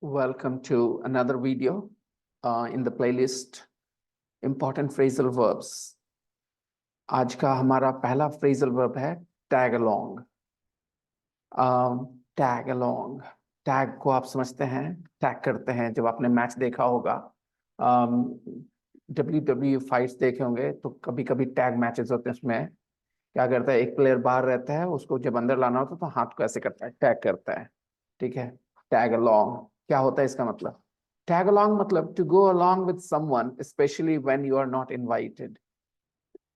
Welcome to another video in the playlist Important Phrasal Verbs. आज का हमारा पहला phrasal verb है tag along. Tag along. Tag को आप समझते हैं, tag करते हैं. जब आपने मैच देखा होगा, WWE फाइट्स देखे होंगे तो कभी कभी टैग मैचेस होते हैं. उसमें क्या करता है, एक प्लेयर बाहर रहता है, उसको जब अंदर लाना होता है तो हाथ को ऐसे करता है, टैग करता है. ठीक है, टैग अलोंग क्या होता है इसका मतलब? टैग अलोंग मतलब to go along with someone specially when you are not invited.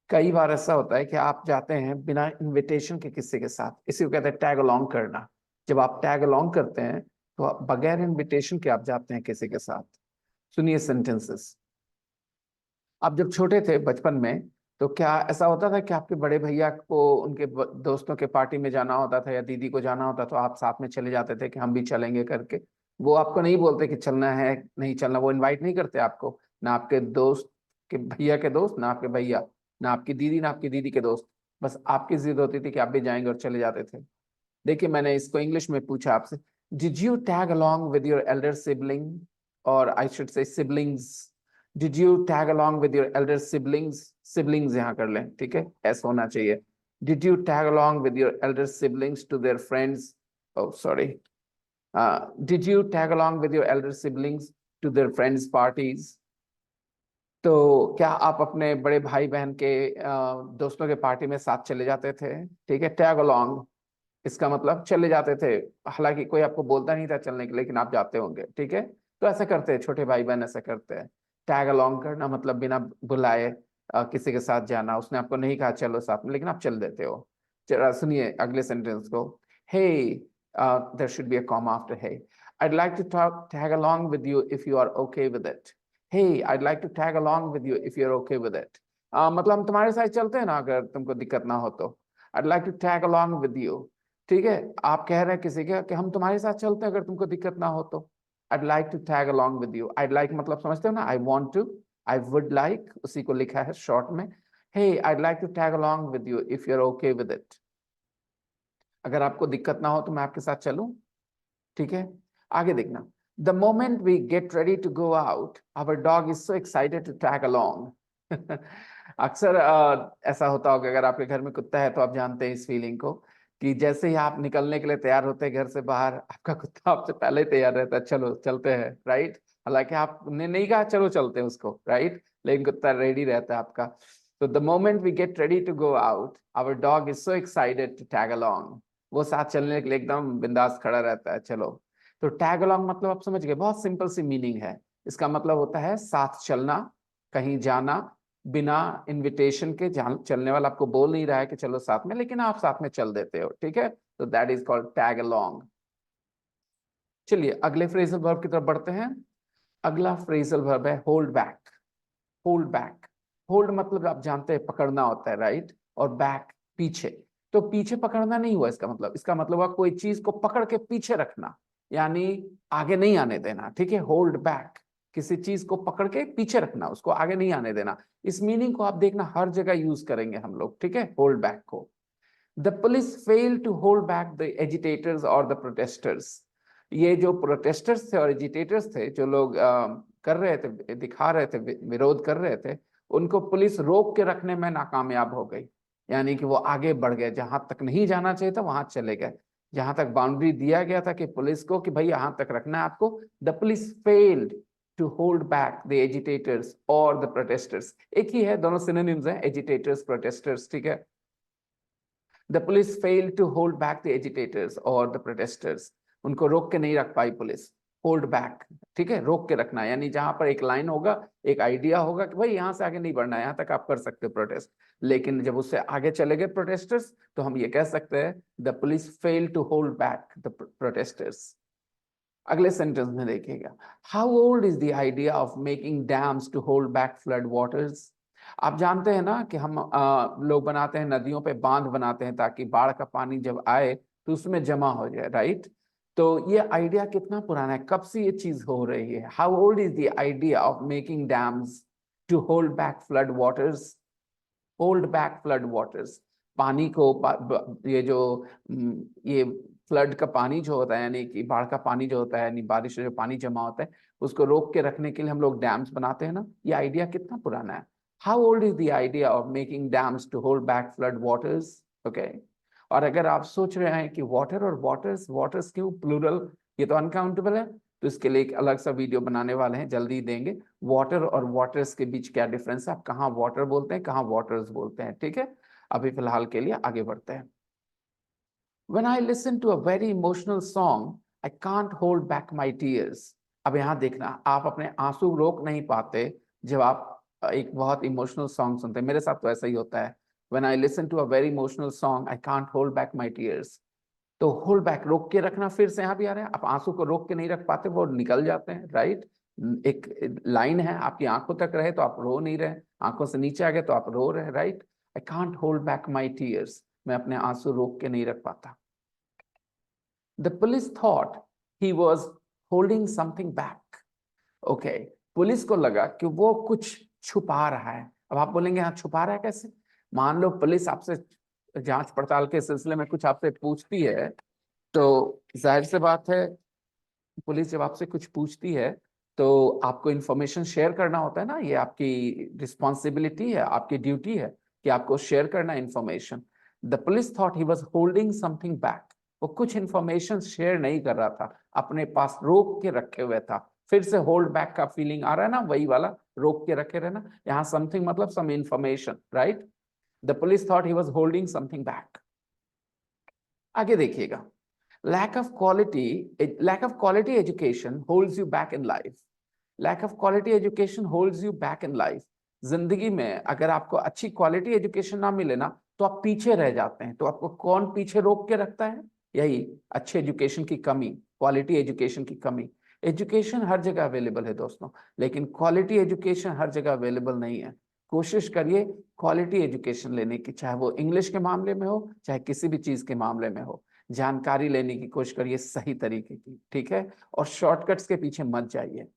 कई बार ऐसा होता है कि आप जाते हैं बिना इनविटेशन के किसी के साथ, इसी को कहते हैं टैग अलोंग करना. जब आप टैग अलोंग करते हैं तो आप बगैर इनविटेशन के आप जाते हैं किसी के साथ. सुनिए सेंटेंसेस. आप जब छोटे थे बचपन में तो क्या ऐसा होता था कि आपके बड़े भैया को उनके दोस्तों के पार्टी में जाना होता था या दीदी को जाना होता तो आप साथ में चले जाते थे कि हम भी चलेंगे करके? वो आपको नहीं बोलते कि चलना है नहीं चलना, वो इनवाइट नहीं करते आपको, ना आपके दोस्त के भैया के दोस्त, ना आपके भैया, ना आपकी दीदी, ना आपकी दीदी के दोस्त. बस आपकी जिद होती थी कि आप भी जाएंगे और चले जाते थे. देखिए, मैंने इसको इंग्लिश में पूछा आपसे, did you tag along with your elder sibling, और I should say siblings. Did you tag along with your elder siblings. Siblings यहां कर लें, ठीक है, ऐसा होना चाहिए. Did you tag along with your elder siblings to their friends. oh sorry did you tag along with your elder siblings to their friends parties. तो क्या आप अपने बड़े भाई बहन के दोस्तों के पार्टी में साथ चले जाते थे? ठीक है, टैग अलोंग इसका मतलब चले जाते थे. हालांकि कोई आपको बोलता नहीं था चलने के लिए, लेकिन आप जाते होंगे. ठीक है, तो ऐसा करते हैं, छोटे भाई बहन ऐसा करते हैं. टैग अलोंग करना मतलब बिना बुलाए किसी के साथ जाना. उसने आपको नहीं कहा चलो साथ में, लेकिन आप चल देते हो. जरा सुनिए अगले सेंटेंस को. Hey, there should be a comma after hey. I'd like to tag along with you if you are okay with it. Hey, I'd like to tag along with you if you're okay with it. मतलब हम तुम्हारे साथ चलते हैं ना अगर तुमको दिक्कत ना हो तो. I'd like to tag along with you. ठीक है, आप कह रहे हैं किसी के कि हम तुम्हारे साथ चलते हैं अगर तुमको दिक्कत ना हो तो. I'd like to tag along with you. I'd like मतलब समझते हो ना, I want to, I would like, उसी को लिखा है शॉर्ट में. Hey, I'd like to tag along with you if you're okay with it. अगर आपको दिक्कत ना हो तो मैं आपके साथ चलूं. ठीक है, आगे देखना. The moment we get ready to go out, our dog is so excited to tag along. अक्सर ऐसा होता होगा, अगर आपके घर में कुत्ता है तो आप जानते हैं इस फीलिंग को, कि जैसे ही आप निकलने के लिए तैयार होते हैं घर से बाहर, आपका कुत्ता आपसे पहले ही तैयार रहता है, चलो चलते हैं, राइट. हालांकि आपने नहीं कहा चलो चलते हैं उसको, राइट, लेकिन कुत्ता रेडी रहता है आपका. तो the moment we get ready to go out, our dog is so excited to tag along. वो साथ चलने के लिए एकदम बिंदास खड़ा रहता है. चलो, तो टैग अलोंग मतलब आप समझ गए, बहुत सिंपल सी मीनिंग है. इसका मतलब होता है साथ चलना, कहीं जाना बिना इनविटेशन के. चलने वाला आपको बोल नहीं रहा है कि चलो साथ में, लेकिन आप साथ में चल देते हो. ठीक है, तो that is called tag along. चलिए अगले फ्रेजल वर्ब की तरफ बढ़ते हैं. अगला फ्रेजल वर्ब है hold back. Hold back. Hold मतलब आप जानते हैं पकड़ना होता है, राइट, और बैक पीछे. तो पीछे पकड़ना नहीं हुआ इसका मतलब. इसका मतलब हुआ कोई चीज को पकड़ के पीछे रखना, यानी आगे नहीं आने देना. ठीक है, होल्ड बैक, किसी चीज को पकड़ के पीछे रखना, उसको आगे नहीं आने देना. इस मीनिंग को आप देखना हर जगह यूज करेंगे हम लोग. ठीक है, होल्ड बैक को. The police fail to hold back the agitators और द प्रोटेस्टर्स. ये जो प्रोटेस्टर्स थे और एजिटेटर्स थे, जो लोग कर रहे थे, दिखा रहे थे, विरोध कर रहे थे, उनको पुलिस रोक के रखने में नाकामयाब हो गई. यानी कि वो आगे बढ़ गए, जहां तक नहीं जाना चाहिए था वहां चले गए. जहां तक बाउंड्री दिया गया था कि पुलिस को कि भाई यहां तक रखना है आपको, the police failed to hold back the agitators और द प्रोटेस्टर्स. एक ही है, दोनों सिनोनिम्स हैं, एजिटेटर्स प्रोटेस्टर्स. ठीक है, the police failed to hold back the agitators और द प्रोटेस्टर्स. उनको रोक के नहीं रख पाई पुलिस. होल्ड बैक, ठीक है, रोक के रखना, यानी जहां पर एक लाइन होगा, एक आइडिया होगा कि भाई यहां से आगे नहीं बढ़ना है, यहां तक आप कर सकते हो प्रोटेस्ट. लेकिन जब उससे आगे चले गए प्रोटेस्टर्स, तो हम ये कह सकते हैं the police fail to hold back the protesters. अगले सेंटेंस में देखिएगा. How old is the idea of making dams to hold back flood waters. आप जानते हैं ना कि हम लोग बनाते हैं, नदियों पे बांध बनाते हैं ताकि बाढ़ का पानी जब आए तो उसमें जमा हो जाए, राइट. तो ये आइडिया कितना पुराना है, कब से ये चीज हो रही है? How old is the idea of making dams to hold back flood waters. Hold back flood waters, पानी को ये जो ये फ्लड का पानी जो होता है, यानी कि बाढ़ का पानी जो होता है, यानी बारिश में जो पानी जमा होता है, उसको रोक के रखने के लिए हम लोग डैम्स बनाते हैं ना। ये आइडिया कितना पुराना है? How old is the idea of making dams to hold back flood waters? Okay. और अगर आप सोच रहे हैं कि वाटर और वाटर्स, वाटर्स क्यों प्लूरल, ये तो अनकाउंटेबल है, तो इसके लिए एक अलग सा वीडियो बनाने वाले हैं, जल्दी देंगे। वाटर और वाटर्स के बीच क्या डिफरेंस है, आप कहाँ वाटर बोलते हैं, कहाँ वाटर्स बोलते हैं, ठीक है। अभी फिलहाल के लिए आगे बढ़ते हैं। When I listen to a very emotional song, I can't hold back my tears. अब यहाँ देखना, आप अपने आंसू रोक नहीं पाते जब आप एक बहुत इमोशनल सॉन्ग सुनते हैं। मेरे साथ तो ऐसा ही होता है। When I listen to a very emotional song, I can't hold back my tears. तो होल्ड बैक, रोक के रखना, फिर से यहाँ भी आ रहा है। आप आंसू को रोक के नहीं रख पाते, वो निकल जाते हैं, राइट। एक लाइन है, आपकी आंखों तक रहे तो आप रो नहीं रहे, आंखों से नीचे आ गए तो आप रो रहे, right. I can't hold back my tears, मैं अपने आंसू रोक के नहीं रख पाता। The police thought he was holding something back. Okay, police को लगा कि वो कुछ छुपा रहा है। अब आप बोलेंगे हाँ, छुपा रहा है कैसे? मान लो पुलिस आपसे जांच पड़ताल के सिलसिले में कुछ आपसे पूछती है, तो जाहिर सी बात है, पुलिस जब आपसे कुछ पूछती है तो आपको इन्फॉर्मेशन शेयर करना होता है ना। ये आपकी रिस्पॉन्सिबिलिटी है, आपकी ड्यूटी है कि आपको शेयर करना information. The police thought he was holding something back. वो कुछ इन्फॉर्मेशन शेयर नहीं कर रहा था, अपने पास रोक के रखे हुए था। फिर से होल्ड बैक का फीलिंग आ रहा है ना, वही वाला, रोक के रखे रहना। यहाँ समथिंग मतलब some information, right. The police thought he was holding something back. आगे देखिएगा, lack of quality education holds you back in life. Lack of quality education holds you back in life. जिंदगी में अगर आपको अच्छी क्वालिटी एजुकेशन ना मिले ना, तो आप पीछे रह जाते हैं। तो आपको कौन पीछे रोक के रखता है? यही अच्छे एजुकेशन की कमी, क्वालिटी एजुकेशन की कमी। एजुकेशन हर जगह अवेलेबल है दोस्तों, लेकिन क्वालिटी एजुकेशन हर जगह अवेलेबल नहीं है। कोशिश करिए क्वालिटी एजुकेशन लेने की, चाहे वो इंग्लिश के मामले में हो, चाहे किसी भी चीज के मामले में हो। जानकारी लेने की कोशिश करिए सही तरीके की, ठीक है। और शॉर्टकट्स के पीछे मत जाइए।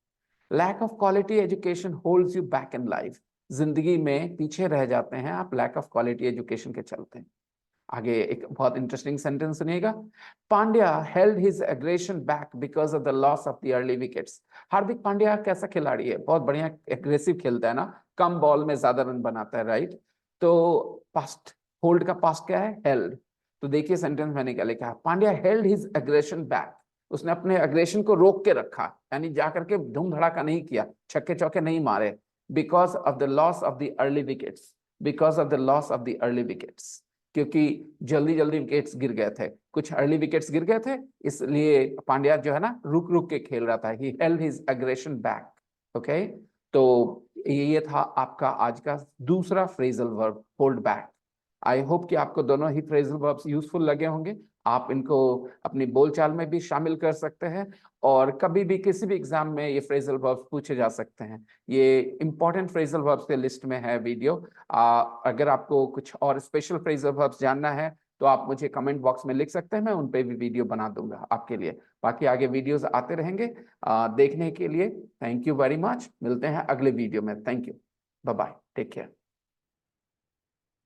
Lack of quality education holds you back in life. जिंदगी में पीछे रह जाते हैं आप लैक ऑफ क्वालिटी एजुकेशन के चलते। आगे एक बहुत इंटरेस्टिंग सेंटेंस सुनिएगा। Pandya held his aggression back because of the loss of the early wickets. Hardik Pandya कैसा खिलाड़ी है, बहुत बढ़िया एग्रेसिव खेलता है ना, कम बॉल में ज्यादा रन बनाता है, राइट। तो पास्ट, होल्ड का पास्ट क्या है? हेल्ड। तो देखिए सेंटेंस मैंने क्या लिखा है, Pandya held his aggression back. उसने अपने एग्रेशन को रोक के रखा, यानी जाकर के धूम धड़ाका नहीं किया, छक्के चौके नहीं मारे। Because of the loss of the early wickets, because of the loss of the early wickets, क्योंकि जल्दी जल्दी विकेट्स गिर गए थे, कुछ अर्ली विकेट्स गिर गए थे, इसलिए पांड्या जो है ना, रुक रुक के खेल रहा था। He held his aggression back. Okay, तो ये था आपका आज का दूसरा phrasal verb, hold back. I hope कि आपको दोनों ही फ्रेजल वर्ब्स यूजफुल लगे होंगे। आप इनको अपनी बोलचाल में भी शामिल कर सकते हैं, और कभी भी किसी भी एग्जाम में ये फ्रेजल वर्ब्स पूछे जा सकते हैं। ये इंपॉर्टेंट फ्रेजल वर्ब्स के लिस्ट में है वीडियो। अगर आपको कुछ और स्पेशल फ्रेजल वर्ब्स जानना है तो आप मुझे कमेंट बॉक्स में लिख सकते हैं, मैं उन पे भी वीडियो बना दूंगा आपके लिए। बाकी आगे वीडियोस आते रहेंगे। देखने के लिए थैंक यू वेरी मच। मिलते हैं अगले वीडियो में। Thank you, bye bye, take care.